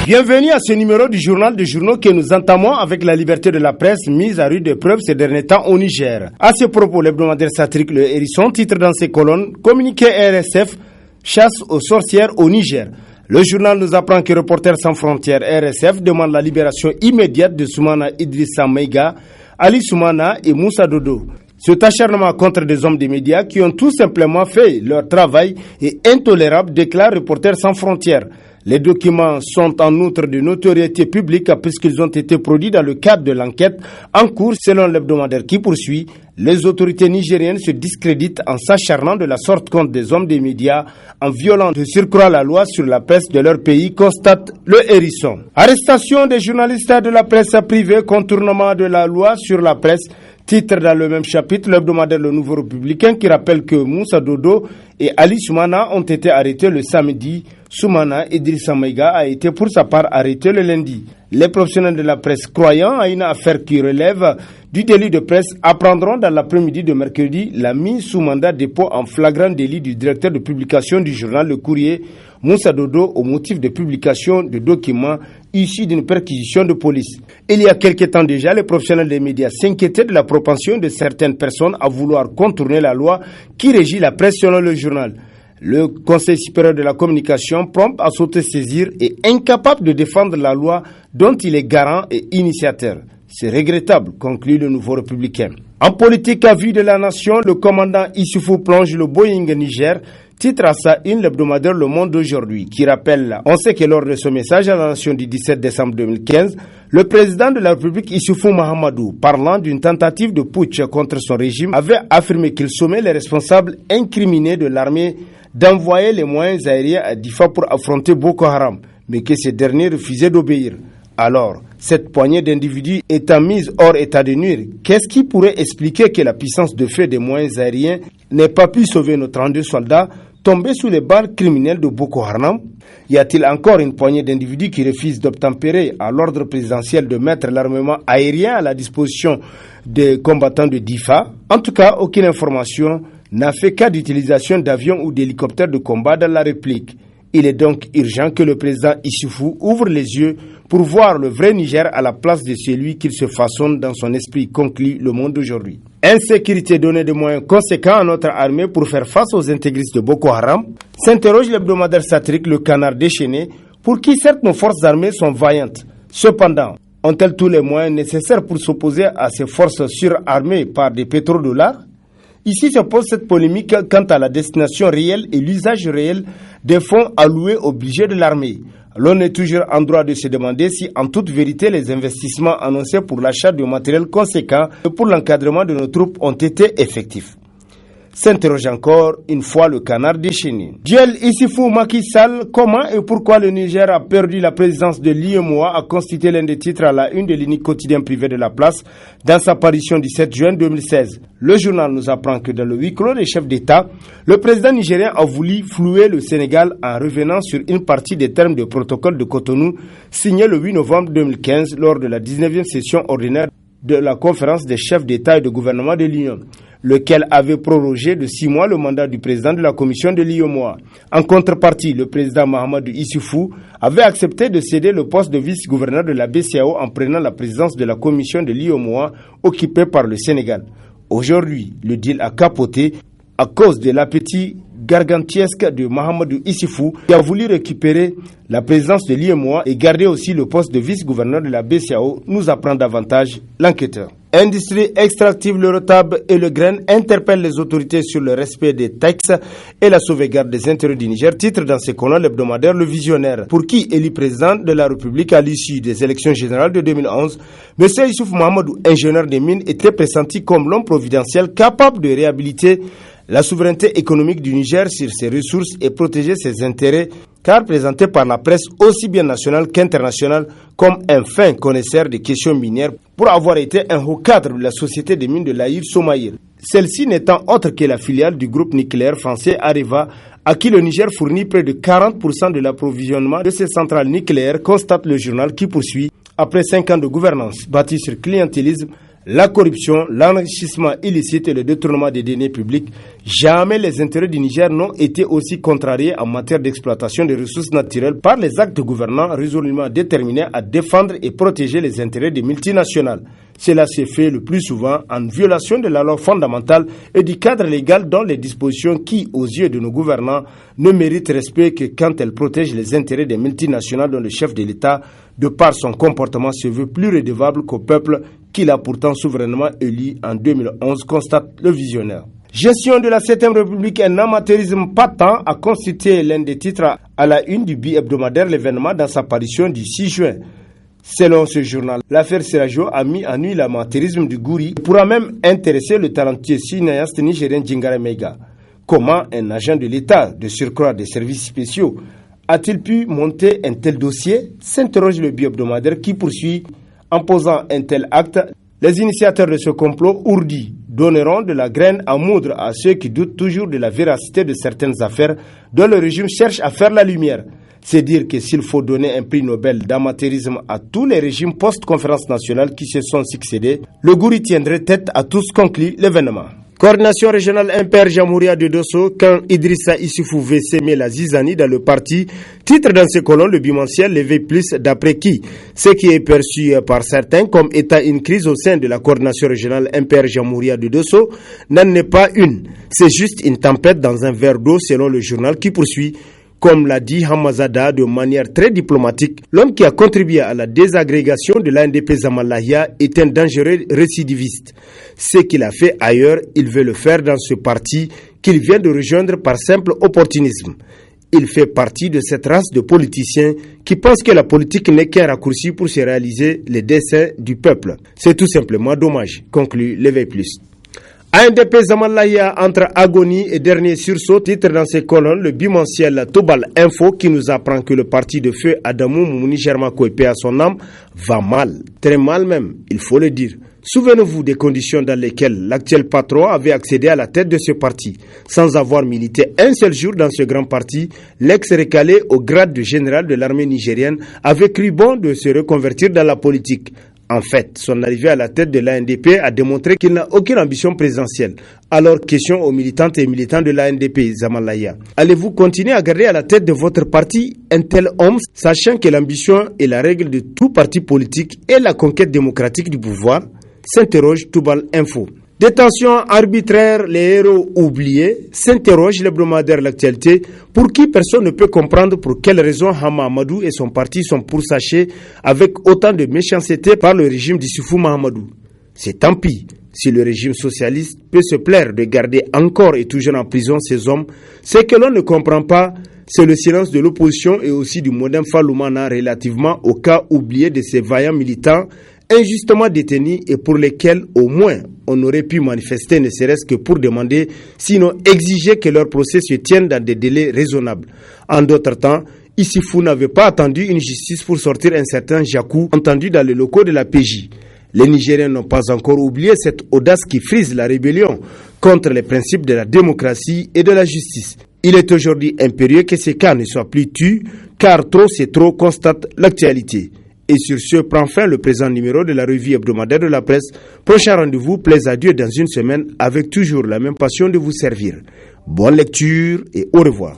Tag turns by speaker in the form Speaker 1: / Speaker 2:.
Speaker 1: Bienvenue à ce numéro du journal de journaux que nous entamons avec la liberté de la presse mise à rude épreuve ces derniers temps au Niger. À ce propos, l'hebdomadaire satirique Le Hérisson titre dans ses colonnes « Communiqué RSF, chasse aux sorcières au Niger ». Le journal nous apprend que Reporters sans frontières RSF demande la libération immédiate de Soumana Idrissa Maïga, Ali Soumana et Moussa Dodo. Cet acharnement contre des hommes des médias qui ont tout simplement fait leur travail est intolérable, déclare Reporters sans frontières. Les documents sont en outre de notoriété publique puisqu'ils ont été produits dans le cadre de l'enquête en cours selon l'hebdomadaire qui poursuit. Les autorités nigériennes se discréditent en s'acharnant de la sorte contre des hommes des médias en violant de surcroît la loi sur la presse de leur pays, constate Le Hérisson. Arrestation des journalistes de la presse privée, contournement de la loi sur la presse. Titre dans le même chapitre, l'hebdomadaire Le Nouveau Républicain qui rappelle que Moussa Dodo et Ali Soumana ont été arrêtés le samedi. Soumana Idrissa Maïga a été pour sa part arrêté le lundi. Les professionnels de la presse croyant à une affaire qui relève du délit de presse apprendront dans l'après-midi de mercredi la mise sous mandat de dépôt en flagrant délit du directeur de publication du journal Le Courrier, Moussa Dodo, au motif de publication de documents issus d'une perquisition de police. Il y a quelque temps déjà, les professionnels des médias s'inquiétaient de la propension de certaines personnes à vouloir contourner la loi qui régit la presse selon le journal. Le Conseil supérieur de la communication, prompt à s'autosaisir et incapable de défendre la loi dont il est garant et initiateur. C'est regrettable, conclut le Nouveau Républicain. En politique à vue de la nation, le commandant Issoufou plonge le Boeing Niger, titre à sa une l'hebdomadaire Le Monde d'aujourd'hui, qui rappelle, on sait que lors de ce message à la nation du 17 décembre 2015, le président de la République Issoufou Mahamadou, parlant d'une tentative de putsch contre son régime, avait affirmé qu'il sommait les responsables incriminés de l'armée d'envoyer les moyens aériens à Difa pour affronter Boko Haram, mais que ces derniers refusaient d'obéir. Alors, cette poignée d'individus étant mise hors état de nuire, qu'est-ce qui pourrait expliquer que la puissance de feu des moyens aériens n'ait pas pu sauver nos 32 soldats tombés sous les balles criminelles de Boko Haram? Y a-t-il encore une poignée d'individus qui refusent d'obtempérer à l'ordre présidentiel de mettre l'armement aérien à la disposition des combattants de Difa? En tout cas, aucune information n'a fait cas d'utilisation d'avions ou d'hélicoptères de combat dans la réplique. Il est donc urgent que le président Issoufou ouvre les yeux pour voir le vrai Niger à la place de celui qu'il se façonne dans son esprit, conclut Le Monde d'aujourd'hui. Insécurité, donner des moyens conséquents à notre armée pour faire face aux intégristes de Boko Haram, s'interroge l'hebdomadaire satirique Le Canard déchaîné, pour qui certes nos forces armées sont vaillantes. Cependant, ont-elles tous les moyens nécessaires pour s'opposer à ces forces surarmées par des pétrodollars? Ici se pose cette polémique quant à la destination réelle et l'usage réel des fonds alloués au budget de l'armée. L'on est toujours en droit de se demander si, en toute vérité, les investissements annoncés pour l'achat de matériel conséquent et pour l'encadrement de nos troupes ont été effectifs. S'interroge encore une fois le Canard déchaîné. Duel Issoufou Macky Sall, comment et pourquoi le Niger a perdu la présidence de l'UEMOA a constitué l'un des titres à la une de l'unique quotidien privé de la place dans sa parution du 7 juin 2016. Le journal nous apprend que dans le huis clos des chefs d'État, le président nigérien a voulu flouer le Sénégal en revenant sur une partie des termes du protocole de Cotonou signé le 8 novembre 2015 lors de la 19e session ordinaire de la conférence des chefs d'État et de gouvernement de l'Union, lequel avait prorogé de 6 mois le mandat du président de la commission de l'UEMOA. En contrepartie, le président Mahamadou Issoufou avait accepté de céder le poste de vice-gouverneur de la BCEAO en prenant la présidence de la commission de l'UEMOA occupée par le Sénégal. Aujourd'hui, le deal a capoté à cause de l'appétit gargantuesque de Mahamadou Issoufou qui a voulu récupérer la présidence de l'UEMOA et garder aussi le poste de vice-gouverneur de la BCEAO, nous apprend davantage l'enquêteur. Industrie extractive, le retable et le grain interpellent les autorités sur le respect des taxes et la sauvegarde des intérêts du Niger, titre dans ses colonnes hebdomadaires Le Visionnaire. Pour qui élu président de la République à l'issue des élections générales de 2011, M. Issoufou Mahamadou, ingénieur des mines, était pressenti comme l'homme providentiel capable de réhabiliter la souveraineté économique du Niger sur ses ressources et protéger ses intérêts, car présenté par la presse aussi bien nationale qu'internationale comme un fin connaisseur des questions minières pour avoir été un haut cadre de la société des mines de l'Aïr Somaïr. Celle-ci n'étant autre que la filiale du groupe nucléaire français Areva, à qui le Niger fournit près de 40% de l'approvisionnement de ses centrales nucléaires, constate le journal qui poursuit. Après 5 ans de gouvernance bâtie sur clientélisme, la corruption, l'enrichissement illicite et le détournement des deniers publics. Jamais les intérêts du Niger n'ont été aussi contrariés en matière d'exploitation des ressources naturelles par les actes gouvernants résolument déterminés à défendre et protéger les intérêts des multinationales. Cela se fait le plus souvent en violation de la loi fondamentale et du cadre légal dont les dispositions qui, aux yeux de nos gouvernants, ne méritent respect que quand elles protègent les intérêts des multinationales dont le chef de l'État, de par son comportement, se veut plus redevable qu'au peuple qu'il a pourtant souverainement élu en 2011, constate le visionnaire. Gestion de la 7e République, un amateurisme patent a constitué l'un des titres à la une du bi-hebdomadaire L'événement dans sa parution du 6 juin. Selon ce journal, l'affaire Serajo a mis en nuit l'amateurisme du Gouri et pourra même intéresser le talentueux cinéaste nigérien Djingare Meiga. Comment un agent de l'État, de surcroît des services spéciaux, a-t-il pu monter un tel dossier? S'interroge le bi-hebdomadaire qui poursuit en posant un tel acte. Les initiateurs de ce complot ourdi donneront de la graine à moudre à ceux qui doutent toujours de la véracité de certaines affaires dont le régime cherche à faire la lumière. C'est dire que s'il faut donner un prix Nobel d'amateurisme à tous les régimes post-conférence nationale qui se sont succédés, le Gouri tiendrait tête à tous, conclut l'événement. Coordination régionale impair Jamhouria de Dosso, quand Idrissa Issoufou veut s'aimer la zizanie dans le parti, titre dans ses colonnes le bimensuel Levé Plus, d'après qui ce qui est perçu par certains comme étant une crise au sein de la coordination régionale impair Jamhouria de Dosso n'en est pas une. C'est juste une tempête dans un verre d'eau selon le journal qui poursuit. Comme l'a dit Hamazada de manière très diplomatique, l'homme qui a contribué à la désagrégation de l'ANDP Zamalahia est un dangereux récidiviste. Ce qu'il a fait ailleurs, il veut le faire dans ce parti qu'il vient de rejoindre par simple opportunisme. Il fait partie de cette race de politiciens qui pensent que la politique n'est qu'un raccourci pour se réaliser les desseins du peuple. C'est tout simplement dommage, conclut L'éveil plus. ANDP Zamalahia entre agonie et dernier sursaut, titre dans ses colonnes le bimensuel Tobal Info qui nous apprend que le parti de feu Adamou Moumouni Germain-Ko à son âme va mal, très mal même, il faut le dire. Souvenez-vous des conditions dans lesquelles l'actuel patron avait accédé à la tête de ce parti. Sans avoir milité un seul jour dans ce grand parti, l'ex-recalé au grade de général de l'armée nigérienne avait cru bon de se reconvertir dans la politique. En fait, son arrivée à la tête de l'ANDP a démontré qu'il n'a aucune ambition présidentielle. Alors, question aux militantes et militants de l'ANDP, Zamalahia. Allez-vous continuer à garder à la tête de votre parti un tel homme, sachant que l'ambition est la règle de tout parti politique et la conquête démocratique du pouvoir? S'interroge Toubal Info. Détention arbitraire, les héros oubliés, s'interroge l'hebdomadaire L'actualité, pour qui personne ne peut comprendre pour quelles raisons Hama Amadou et son parti sont pourchassés avec autant de méchanceté par le régime d'Issoufou Mahamadou. C'est tant pis si le régime socialiste peut se plaire de garder encore et toujours en prison ces hommes. Ce que l'on ne comprend pas, c'est le silence de l'opposition et aussi du modem Faloumana relativement au cas oublié de ces vaillants militants injustement détenus et pour lesquels au moins on aurait pu manifester ne serait-ce que pour demander, sinon exiger que leur procès se tienne dans des délais raisonnables. En d'autres temps, Issoufou n'avait pas attendu une justice pour sortir un certain Jakou entendu dans les locaux de la PJ. Les Nigériens n'ont pas encore oublié cette audace qui frise la rébellion contre les principes de la démocratie et de la justice. Il est aujourd'hui impérieux que ces cas ne soient plus tus, car trop c'est trop, constate l'actualité. Et sur ce, prend fin le présent numéro de la revue hebdomadaire de la presse. Prochain rendez-vous, plaise à Dieu dans une semaine, avec toujours la même passion de vous servir. Bonne lecture et au revoir.